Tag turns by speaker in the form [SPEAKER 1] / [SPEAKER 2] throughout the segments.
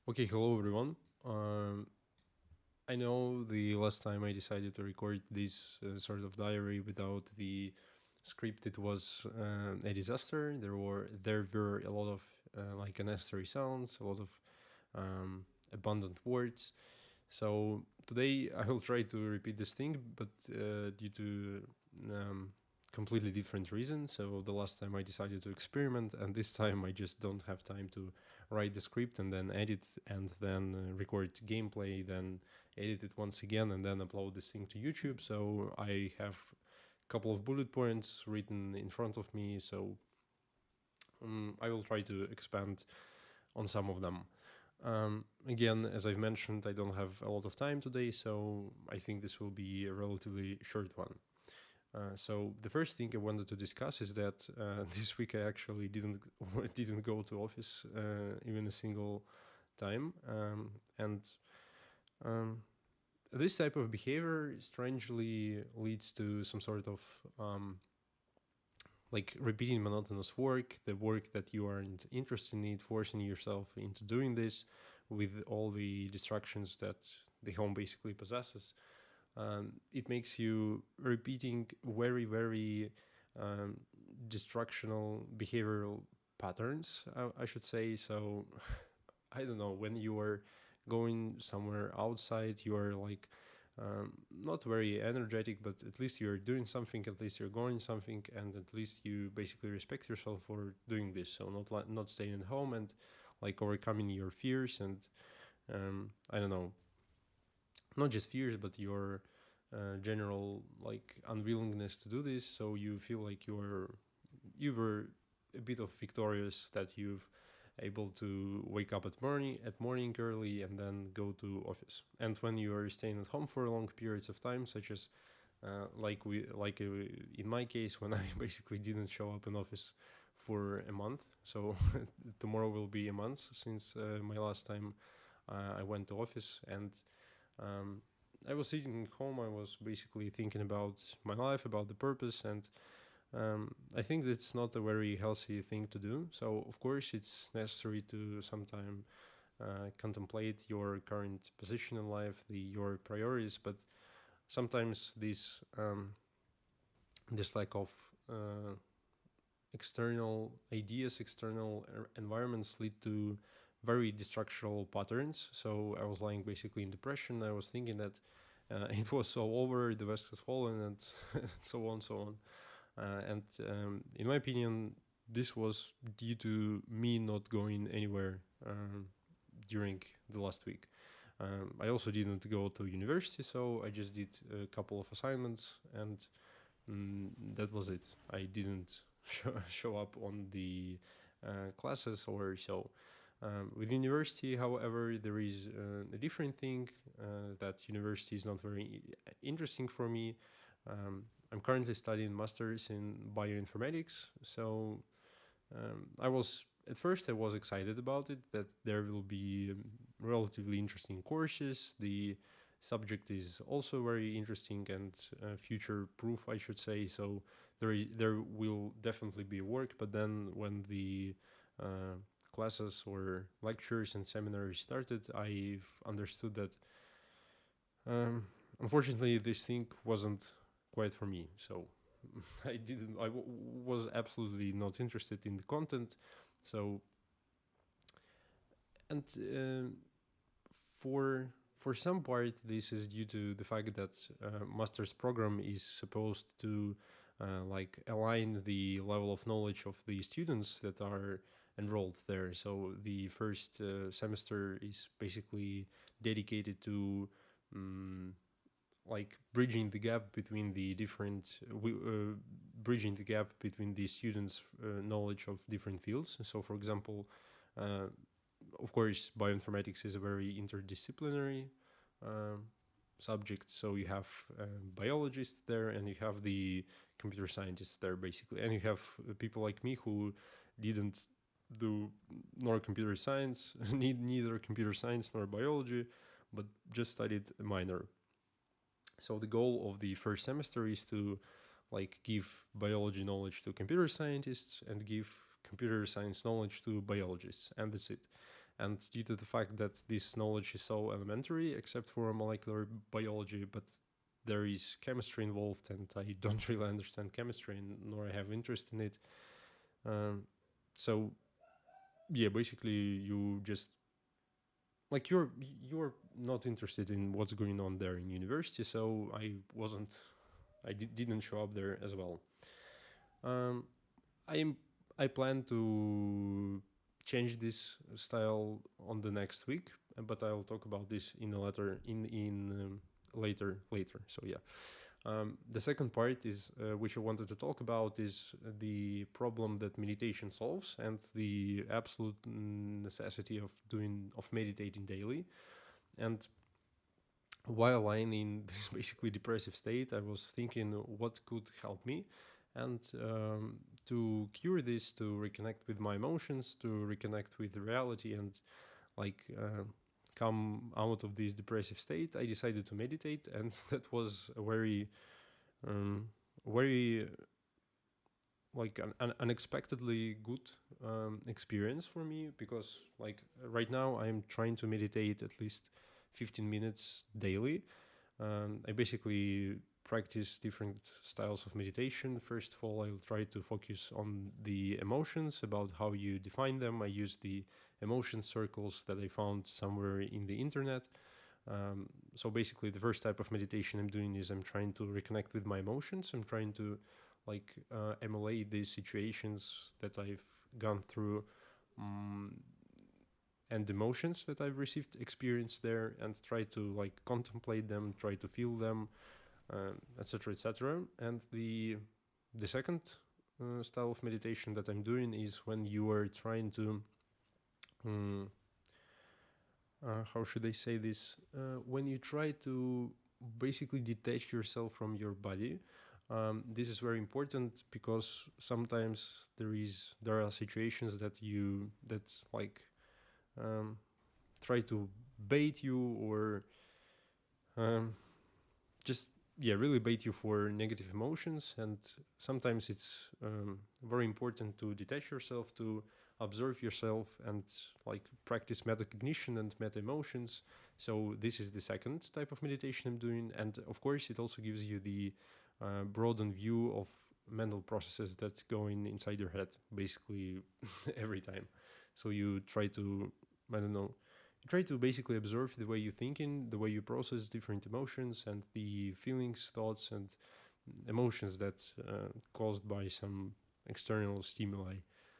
[SPEAKER 1] Okay, hello everyone. I know the last time I decided to record this sort of diary without the script, it was a disaster. There were a lot of like unnecessary sounds, a lot of abundant words. So today I will try to repeat this thing, but due to completely different reason. So the last time I decided to experiment, and this time I just don't have time to write the script and then edit and then record gameplay, then edit it once again and then upload this thing to YouTube. So I have a couple of bullet points written in front of me. So I will try to expand on some of them. Again, as I've mentioned, I don't have a lot of time today, so I think this will be a relatively short one. So the first thing I wanted to discuss is that this week I actually didn't didn't go to office even a single time, and um, this type of behavior strangely leads to some sort of like repeating monotonous work, the work that you aren't interested in it, forcing yourself into doing this with all the distractions that the home basically possesses. It makes you repeating very um, distractional behavioral patterns, I should say. So I don't know, when you are going somewhere outside, you are like not very energetic, but at least you're doing something, at least you're going something, and at least you basically respect yourself for doing this. So not staying at home and like overcoming your fears and I don't know, not just fears, but your general like unwillingness to do this. So you feel like you were a bit of victorious that you've able to wake up at morning early and then go to office. And when you are staying at home for long periods of time, such as in my case, when I basically didn't show up in office for a month. So tomorrow will be a month since my last time I went to office, and um, I was sitting at home. I was basically thinking about my life, about the purpose, and I think that's not a very healthy thing to do. So, of course, it's necessary to sometime contemplate your current position in life, your priorities, but sometimes this lack of external ideas, external environments lead to very destructural patterns. So I was lying basically in depression. I was thinking that it was so over, the West has fallen, and so on, so on. And in my opinion, this was due to me not going anywhere during the last week. I also didn't go to university, so I just did a couple of assignments, and that was it. I didn't show up on the classes or so. With university, however, there is a different thing, that university is not very interesting for me. I'm currently studying masters in bioinformatics, so I was excited about it, that there will be relatively interesting courses. The subject is also very interesting and future proof, I should say. So there will definitely be work, but then when the uh, classes or lectures and seminars started, I've understood that unfortunately this thing wasn't quite for me. So was absolutely not interested in the content. So and for some part, this is due to the fact that master's program is supposed to like align the level of knowledge of the students that are enrolled there. So the first semester is basically dedicated to like bridging the gap between the bridging the gap between the students' knowledge of different fields. So, for example, uh, of course, bioinformatics is a very interdisciplinary um, subject. So you have biologists there, and you have the computer scientists there, basically, and you have people like me who didn't do nor computer science, neither computer science nor biology, but just studied a minor. So the goal of the first semester is to like give biology knowledge to computer scientists and give computer science knowledge to biologists, and that's it. And due to the fact that this knowledge is so elementary, except for molecular biology, but there is chemistry involved, and I don't really understand chemistry, nor I have interest in it. Um, so yeah, basically you just like you're not interested in what's going on there in university. So I didn't show up there as well. Um, I I plan to change this style on the next week, but I'll talk about this in a later in later. So yeah, the second part is which I wanted to talk about is the problem that meditation solves and the absolute necessity of meditating daily. And while I'm in this basically depressive state, I was thinking what could help me, and to cure this, to reconnect with my emotions, to reconnect with reality, and like come out of this depressive state, I decided to meditate, and that was a um, very like an unexpectedly good experience for me, because like right now I'm trying to meditate at least 15 minutes daily. I basically practice different styles of meditation. First of all, I'll try to focus on the emotions, about how you define them. I use the emotion circles that I found somewhere in the internet. So basically, the first type of meditation I'm doing is I'm trying to reconnect with my emotions. I'm trying to like emulate these situations that I've gone through, um, and emotions that I've received, experience there, and try to like contemplate them, try to feel them, etc., etc. And the second style of meditation that I'm doing is when you are trying to, um, how should I say this? When you try to basically detach yourself from your body. This is very important because sometimes there are situations that like um, try to bait you, or um, just yeah really bait you for negative emotions, and sometimes it's very important to detach yourself, to observe yourself, and like practice metacognition and meta emotions. So this is the second type of meditation I'm doing, and of course it also gives you the broadened view of mental processes that go inside your head basically every time. So you try to, I don't know, you try to basically observe the way you thinking, the way you process different emotions, and the feelings, thoughts, and emotions that caused by some external stimuli.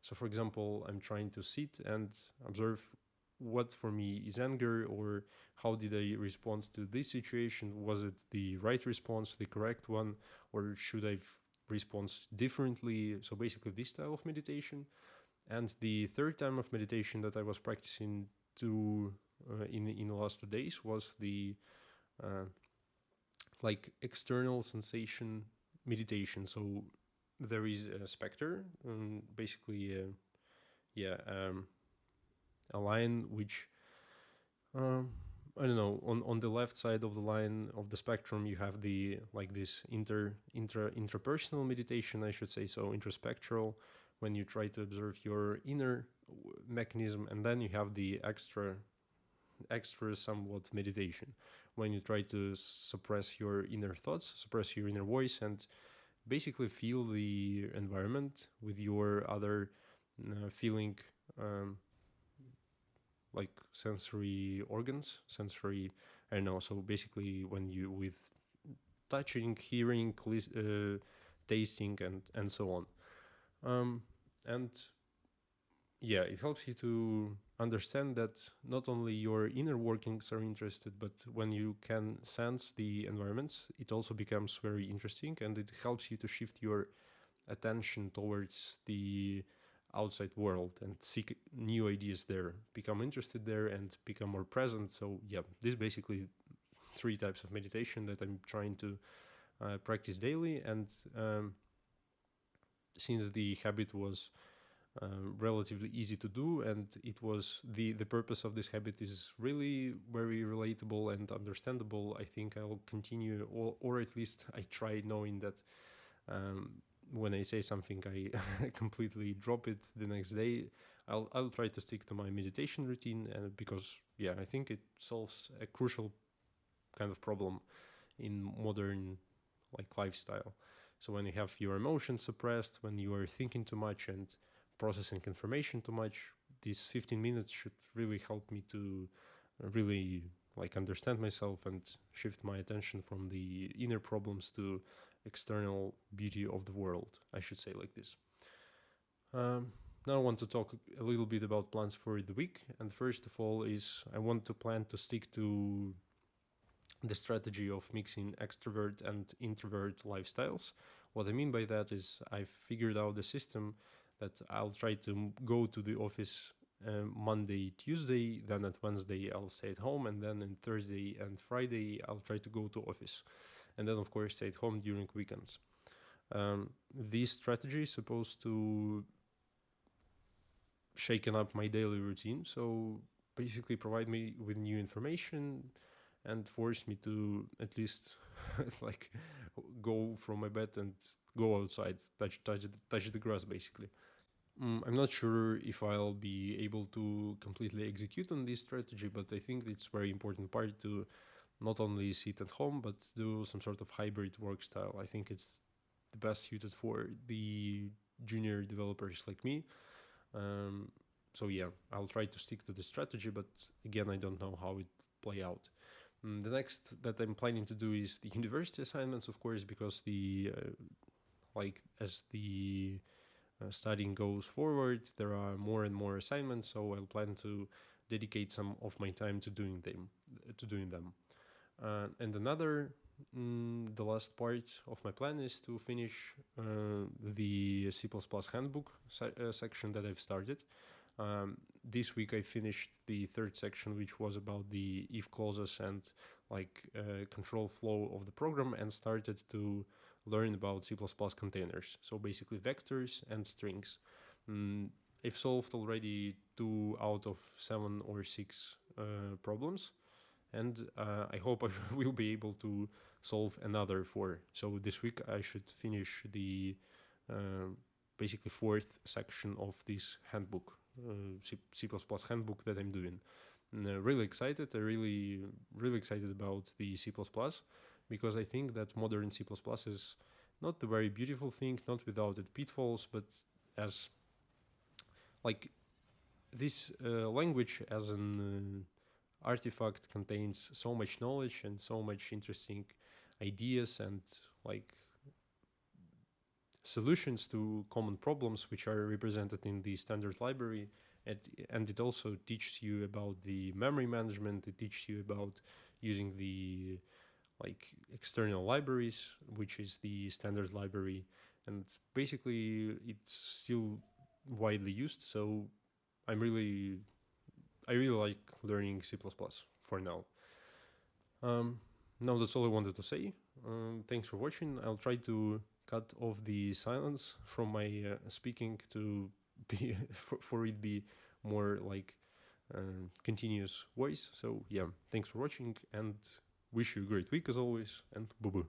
[SPEAKER 1] So, for example, I'm trying to sit and observe what for me is anger, or how did I respond to this situation? Was it the right response, the correct one, or should I respond differently? So, basically, this style of meditation. And the third time of meditation that I was practicing to in the last 2 days was the uh, like external sensation meditation. So there is a specter, basically, yeah, a line which um, I don't know. On the left side of the line of the spectrum, you have the like this intrapersonal meditation, I should say, so introspectual, when you try to observe your inner mechanism, and then you have the extra somewhat meditation, when you try to suppress your inner thoughts, suppress your inner voice, and basically feel the environment with your other feeling. Um, like sensory organs, sensory, I don't know. So basically, when you with touching, hearing, tasting, and so on, and yeah, it helps you to understand that not only your inner workings are interested, but when you can sense the environments, it also becomes very interesting, and it helps you to shift your attention towards the outside world and seek new ideas there, become interested there, and become more present. So yeah, this is basically three types of meditation that I'm trying to practice daily. And since the habit was relatively easy to do, and it was the purpose of this habit is really very relatable and understandable, I think I'll continue, or at least I try, knowing that when I say something, I completely drop it the next day. I'll try to stick to my meditation routine, and because yeah, I think it solves a crucial kind of problem in modern like lifestyle. So when you have your emotions suppressed, when you are thinking too much and processing information too much, these 15 minutes should really help me to really like understand myself and shift my attention from the inner problems to external beauty of the world, I should say like this. Um, Now I want to talk a little bit about plans for the week. And first of all is I want to plan to stick to the strategy of mixing extrovert and introvert lifestyles. What I mean by that is I've figured out the system that I'll try to go to the office Monday, Tuesday, then at Wednesday I'll stay at home, and then on Thursday and Friday I'll try to go to office, and then of course stay at home during weekends. This strategy is supposed to shaken up my daily routine, so basically provide me with new information and force me to at least like go from my bed and go outside, touch the grass basically. I'm not sure if I'll be able to completely execute on this strategy, but I think it's very important part to not only sit at home but do some sort of hybrid work style. I think it's the best suited for the junior developers like me. So yeah, I'll try to stick to the strategy, but again, I don't know how it play out. The next that I'm planning to do is the university assignments, of course, because the like as the studying goes forward, there are more and more assignments. So I'll plan to dedicate some of my time to doing them. And another, the last part of my plan is to finish the C++ handbook section that I've started. This week I finished the third section, which was about the if clauses and like control flow of the program, and started to learn about C++ containers. So basically vectors and strings. I've solved already 2 out of 7 or 6 problems, and I hope I will be able to solve another 4. So this week I should finish the basically fourth section of this handbook, C++ handbook that I'm doing. Really excited. I really excited about the C++, because I think that modern C++ is not a very beautiful thing, not without its pitfalls, but as like this language as an artifact contains so much knowledge and so much interesting ideas and like solutions to common problems which are represented in the standard library. And it also teaches you about the memory management. It teaches you about using the like external libraries, which is the standard library, and basically it's still widely used. So I really like learning C++ for now. Now that's all I wanted to say. Thanks for watching. I'll try to cut off the silence from my speaking to be for it be more like continuous voice. So yeah, thanks for watching and wish you a great week as always, and boo boo.